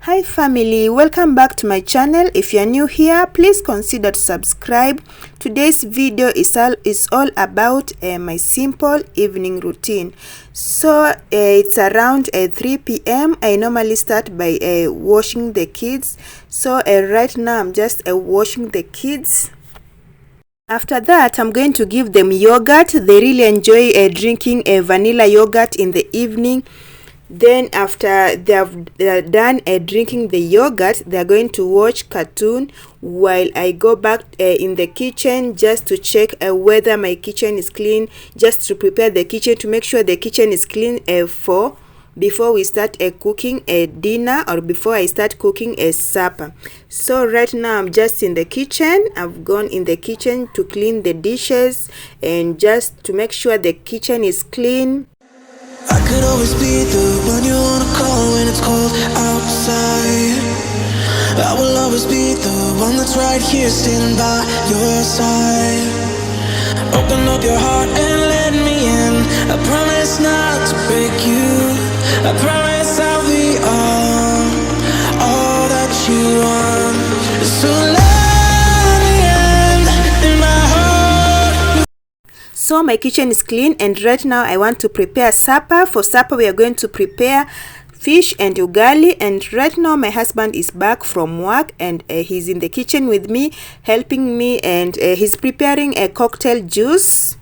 Hi family, welcome back to my channel. If you are new here, please consider to subscribe. Today's video is all about my simple evening routine. So it's around 3 p.m. I normally start by washing the kids. So right now I'm just washing the kids. After that, I'm going to give them yogurt. They really enjoy drinking vanilla yogurt in the evening. Then after they're done drinking the yogurt, they're going to watch cartoon while I go back in the kitchen just to check whether my kitchen is clean, just to prepare the kitchen to make sure the kitchen is clean before we start cooking a dinner, or before I start cooking a supper. So right now I'm just in the kitchen. I've gone in the kitchen to clean the dishes and just to make sure the kitchen is clean. I could always be the one you wanna call when it's cold outside. I will always be the one that's right here standing by your side. Open up your heart and let me in. I promise not to break you. I promise I'll be all that you want. So let me in my heart. So my kitchen is clean, and right now I want to prepare supper. For supper we are going to prepare fish and ugali, and right now my husband is back from work and he's in the kitchen with me helping me, and he's preparing a cocktail juice.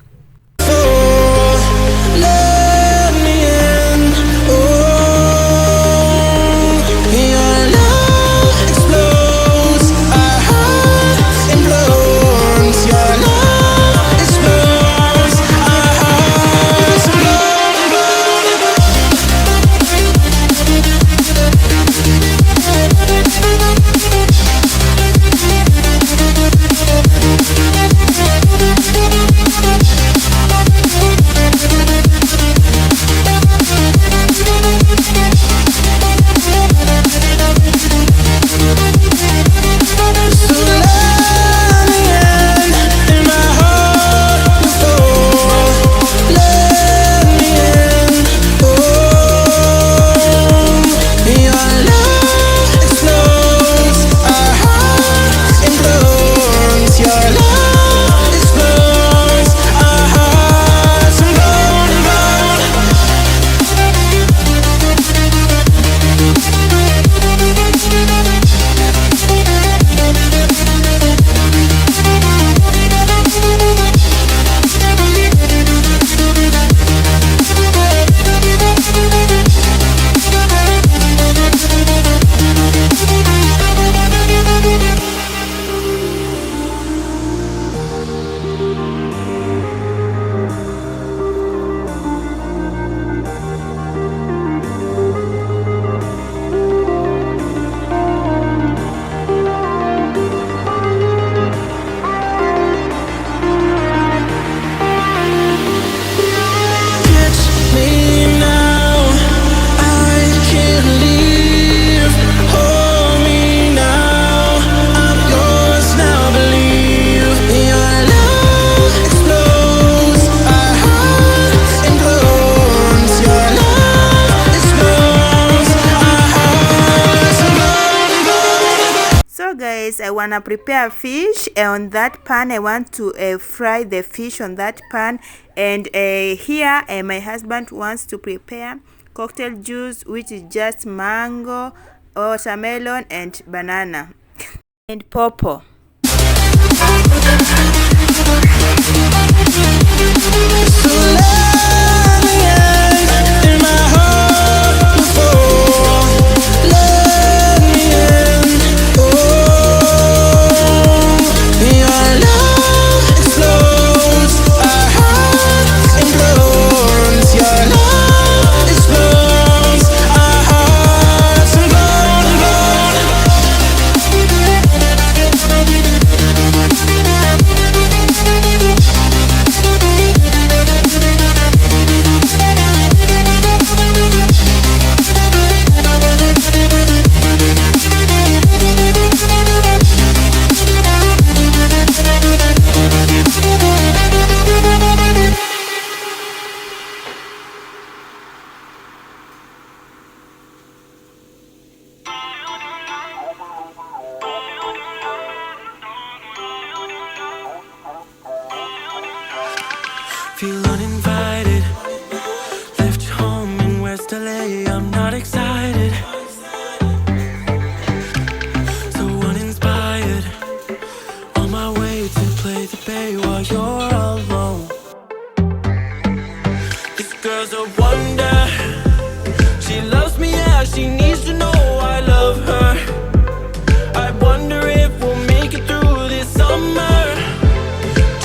I want to prepare fish on that pan. I want to fry the fish on that pan, and here my husband wants to prepare cocktail juice, which is just mango, watermelon and banana and pawpaw. feel uninvited. Left home in West LA, I'm not excited. So uninspired, on my way to play the bay while you're alone. This girl's a wonder. She loves me, yeah, she needs to know I love her. I wonder if we'll make it through this summer.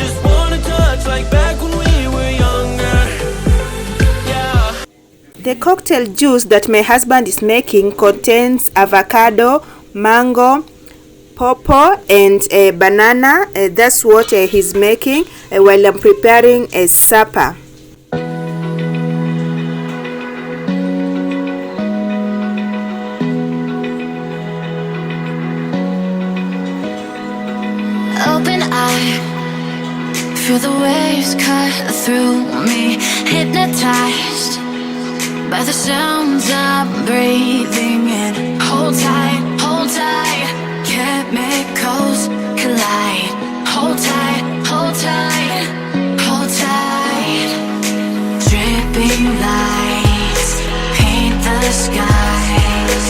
Just wanna touch like back when we were younger. Yeah. The cocktail juice that my husband is making contains avocado, mango, pawpaw and a banana. That's what he's making while I'm preparing a supper. Open eye, feel the waves cut through me, hypnotized by the sounds I'm breathing in. Hold tight, chemicals collide. Hold tight, hold tight, hold tight. Dripping lights paint the skies,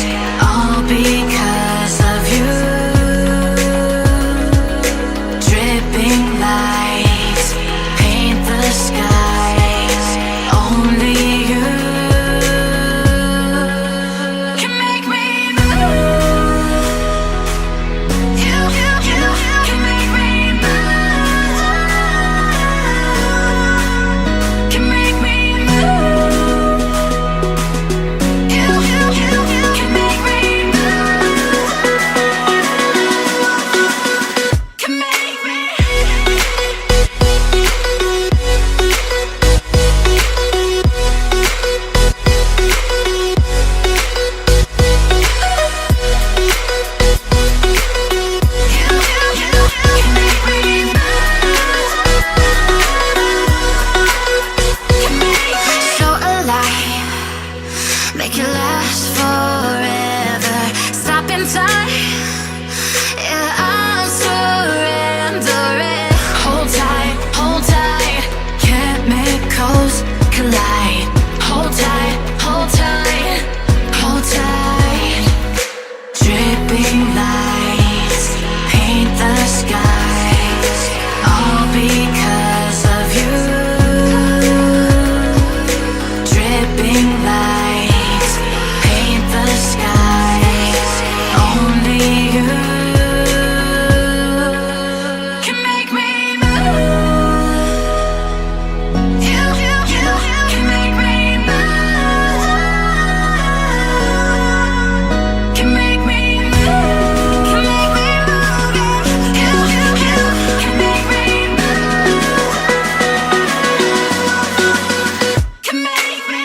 all because of you. Dripping lights paint the skies, only you can make me move. You can make me move. Can make me move. You can make me move. Can make me. So alive, make it last forever. Stop in time, yeah, I'm surrendering. Hold tight, chemicals collide. Hold tight, hold tight, hold tight. Dripping lights paint the skies, all because of you. Dripping lights paint the skies, only you can make me move. You can make me move. Can make me move. Can make me move. You can make me move. Can make me.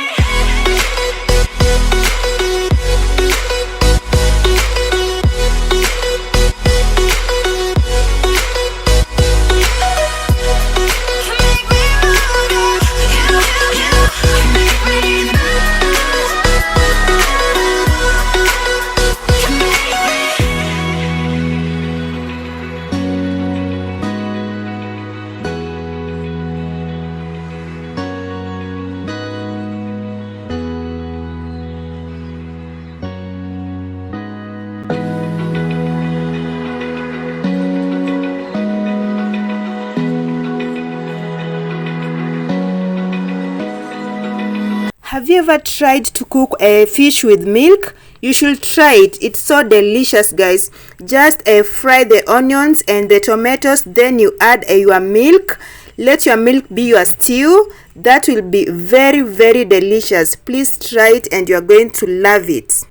Have you ever tried to cook a fish with milk? You should try it. It's so delicious, guys. Just fry the onions and the tomatoes, then you add your milk. Let your milk be your stew. That will be very, very delicious. Please try it and you're going to love it.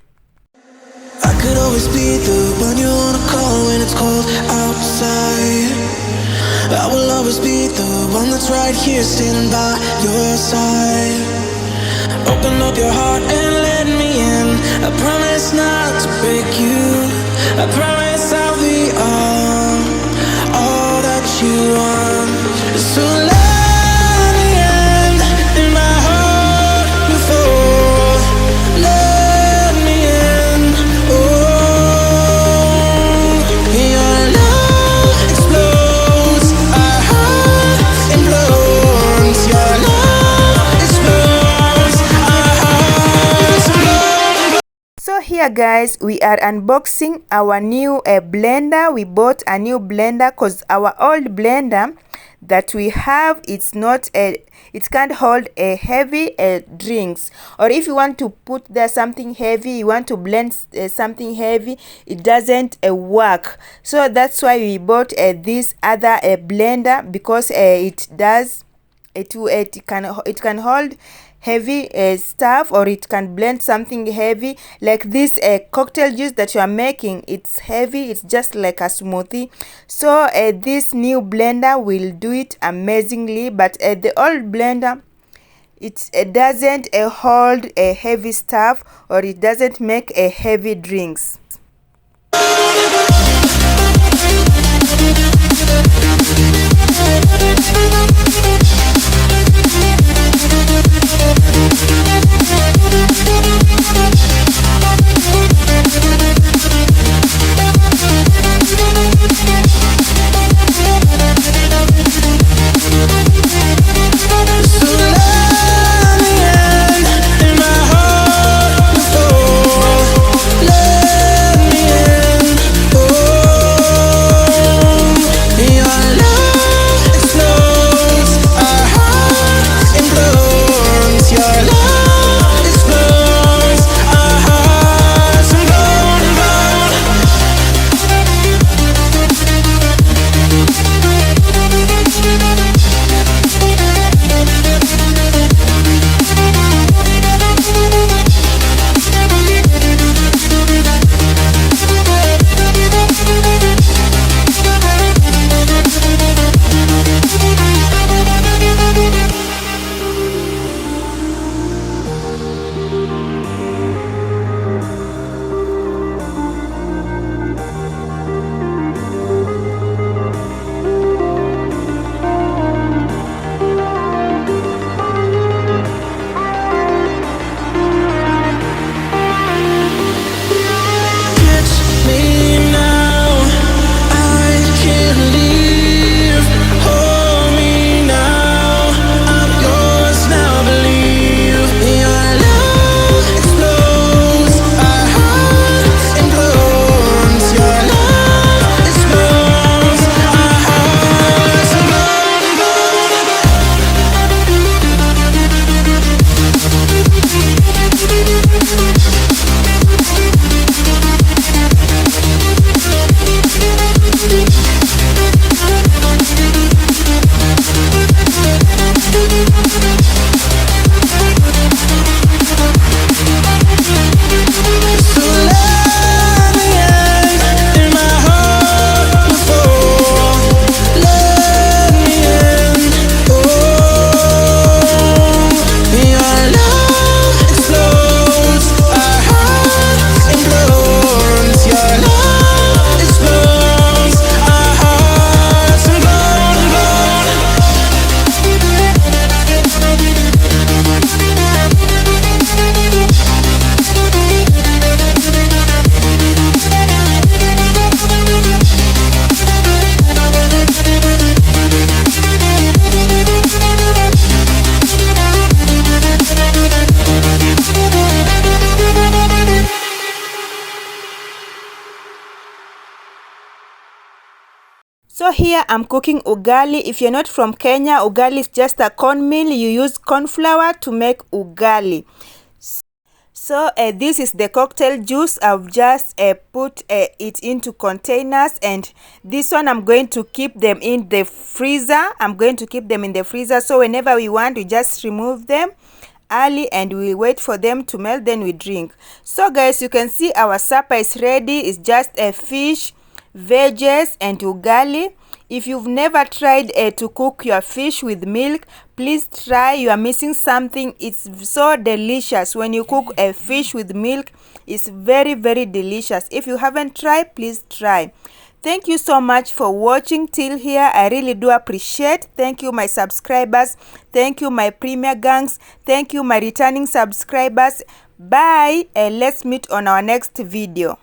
I could always be the one you wanna call when it's cold outside. I will always be the one that's right here standing by your side. Open up your heart and let me in. I promise not to break you. I promise I'll be all that you want. So let me in, and my heart will fall. Let me in, oh. Your love explodes, our heart implodes, yeah. here guys, we are unboxing our new blender. We bought a new blender because our old blender that we have, it can't hold a heavy drinks, or if you want to put there something heavy, you want to blend something heavy, it doesn't work. So that's why we bought this other blender, because it can hold heavy stuff, or it can blend something heavy like this cocktail juice that you are making. It's heavy, it's just like a smoothie. So this new blender will do it amazingly, but the old blender, it doesn't hold a heavy stuff, or it doesn't make a heavy drinks. So here I'm cooking ugali. If you're not from Kenya, ugali is just a corn meal. You use corn flour to make ugali. So this is the cocktail juice. I've just put it into containers, and this one I'm going to keep them in the freezer. So whenever we want, we just remove them early and we wait for them to melt, then we drink. So guys, you can see our supper is ready. It's just a fish, veggies and ugali. If you've never tried to cook your fish with milk, please try. You are missing something. It's so delicious when you cook a fish with milk. It's very, very delicious. If you haven't tried, please try. Thank you so much for watching till here. I really do appreciate. Thank you my subscribers. Thank you my premier gangs. Thank you my returning subscribers. Bye, and let's meet on our next video.